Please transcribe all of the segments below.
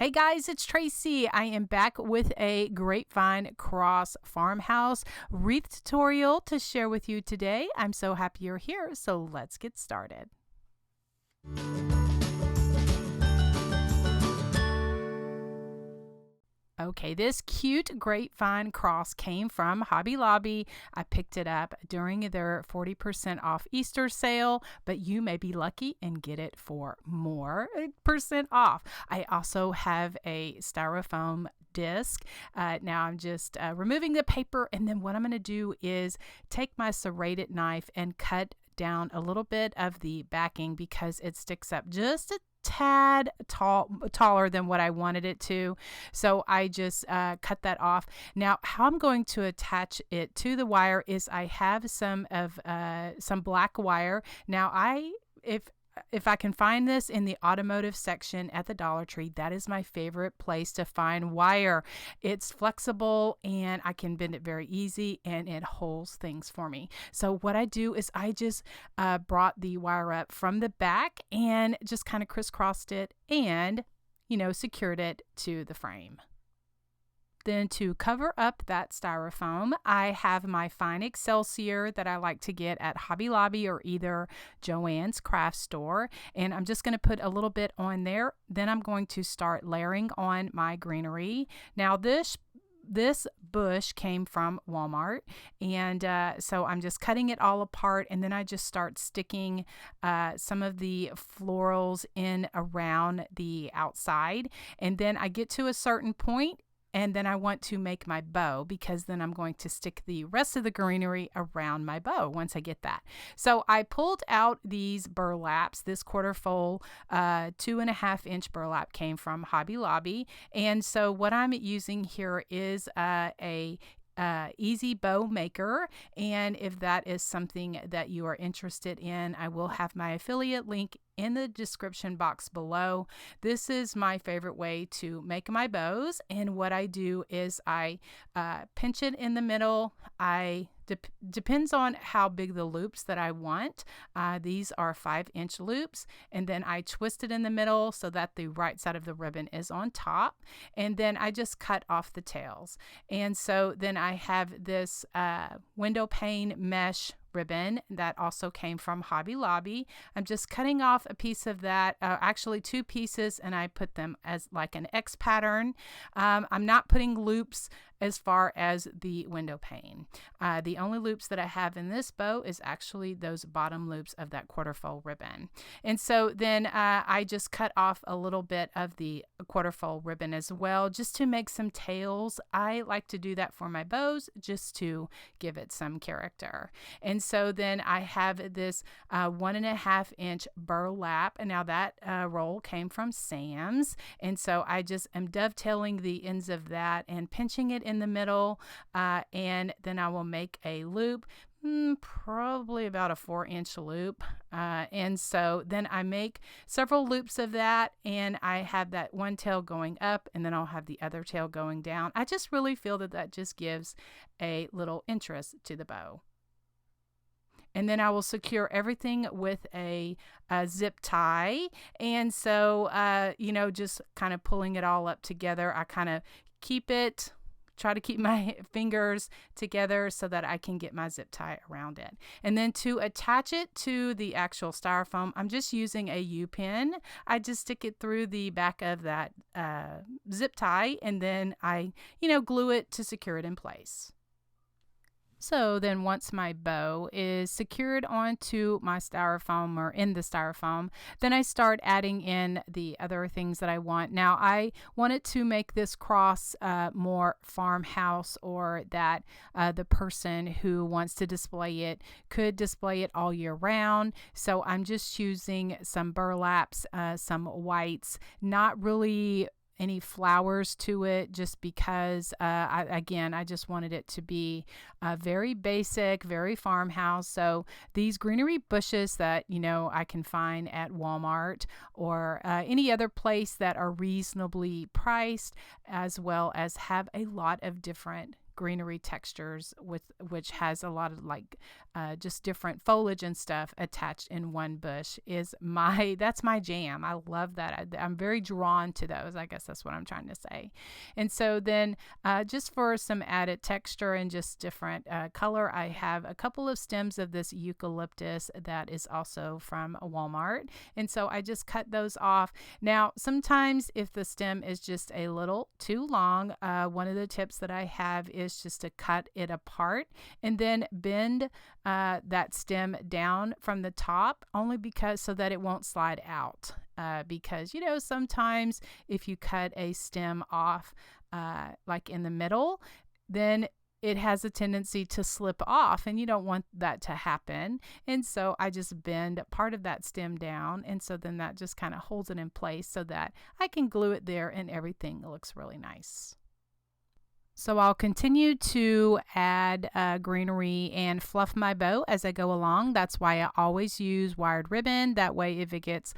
Hey guys, it's Tracy. I am back with a Grapevine cross farmhouse wreath tutorial to share with you today. I'm so happy you're here, so let's get started. Okay, this cute grapevine cross came from Hobby Lobby. I picked it up during their 40% off Easter sale, but you may be lucky and get it for more percent off. I also have a styrofoam disc. Now I'm just removing the paper, and then what I'm going to do is take my serrated knife and cut down a little bit of the backing because it sticks up just a tad taller than what I wanted it to. So I just cut that off. Now how I'm going to attach it to the wire is I have some black wire. Now if I can find this in the automotive section at the Dollar Tree, that is my favorite place to find wire. It's flexible and I can bend it very easy and it holds things for me. So what I do is I just brought the wire up from the back and just kind of crisscrossed it and, secured it to the frame. Then to cover up that styrofoam, I have my fine Excelsior that I like to get at Hobby Lobby or either Joann's craft store. And I'm just going to put a little bit on there. Then I'm going to start layering on my greenery. Now this bush came from Walmart, and so I'm just cutting it all apart, and then I just start sticking some of the florals in around the outside, and then I get to a certain point. And then I want to make my bow because then I'm going to stick the rest of the greenery around my bow once I get that. So I pulled out these burlaps. This quarter fold 2.5-inch burlap came from Hobby Lobby. And so what I'm using here is a easy bow maker, and if that is something that you are interested in, I will have my affiliate link in the description box below. This is my favorite way to make my bows, and what I do is I pinch it in the middle. Depends on how big the loops that I want. These are 5-inch loops, and then I twist it in the middle so that the right side of the ribbon is on top, and then I just cut off the tails. And so then I have this window pane mesh ribbon that also came from Hobby Lobby. I'm just cutting off a piece of that, actually 2 pieces, and I put them as like an X pattern. I'm not putting loops as far as the window pane. The only loops that I have in this bow is actually those bottom loops of that quarter fold ribbon. And so then I just cut off a little bit of the quarter fold ribbon as well, just to make some tails. I like to do that for my bows just to give it some character. And so then I have this 1.5-inch burlap, and now that roll came from Sam's. And so I just am dovetailing the ends of that and pinching it in the middle, and then I will make a loop, probably about a 4-inch loop, and so then I make several loops of that, and I have that one tail going up, and then I'll have the other tail going down. I just really feel that just gives a little interest to the bow. And then I will secure everything with a zip tie. And so, just kind of pulling it all up together, I kind of try to keep my fingers together so that I can get my zip tie around it. And then to attach it to the actual styrofoam, I'm just using a U-pin. I just stick it through the back of that zip tie, and then I, glue it to secure it in place. So then once my bow is secured onto my styrofoam or in the styrofoam, then I start adding in the other things that I want. Now I wanted to make this cross more farmhouse, or that the person who wants to display it could display it all year round. So I'm just using some burlaps, some whites, not really any flowers to it, just because I just wanted it to be very basic, very farmhouse. So these greenery bushes that I can find at Walmart or any other place that are reasonably priced, as well as have a lot of different greenery textures with which has a lot of like just different foliage and stuff attached in one bush that's my jam. I love that. I'm very drawn to those. I guess that's what I'm trying to say. And so then just for some added texture and just different color, I have a couple of stems of this eucalyptus that is also from Walmart. And so I just cut those off. Now, sometimes if the stem is just a little too long, one of the tips that I have is just to cut it apart and then bend that stem down from the top, only because so that it won't slide out. Because, sometimes if you cut a stem off like in the middle, then it has a tendency to slip off, and you don't want that to happen. And so I just bend part of that stem down, and so then that just kind of holds it in place so that I can glue it there and everything looks really nice. So I'll continue to add greenery and fluff my bow as I go along. That's why I always use wired ribbon. That way if it gets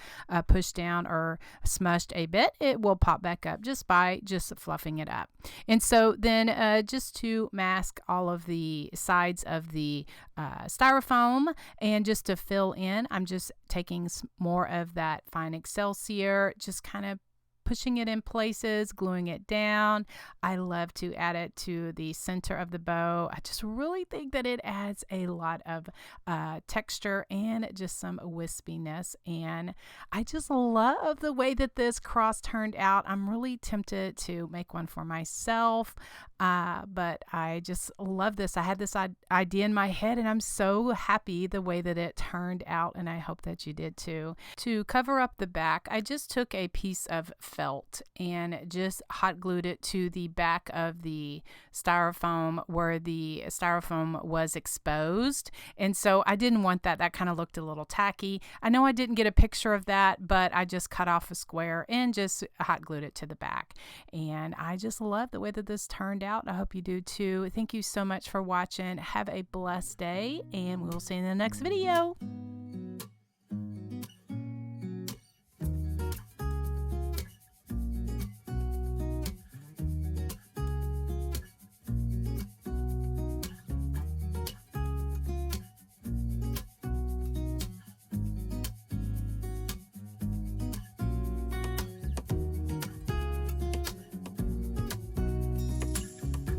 pushed down or smushed a bit, it will pop back up just by fluffing it up. And so then just to mask all of the sides of the styrofoam and just to fill in, I'm just taking more of that fine Excelsior, just kind of pushing it in places, gluing it down. I love to add it to the center of the bow. I just really think that it adds a lot of texture and just some wispiness. And I just love the way that this cross turned out. I'm really tempted to make one for myself, but I just love this. I had this idea in my head, and I'm so happy the way that it turned out, and I hope that you did too. To cover up the back, I just took a piece of felt and just hot glued it to the back of the styrofoam where the styrofoam was exposed. And so I didn't want that. That kind of looked a little tacky. I know I didn't get a picture of that, but I just cut off a square and just hot glued it to the back. And I just love the way that this turned out. I hope you do too. Thank you so much for watching. Have a blessed day, and we'll see you in the next video.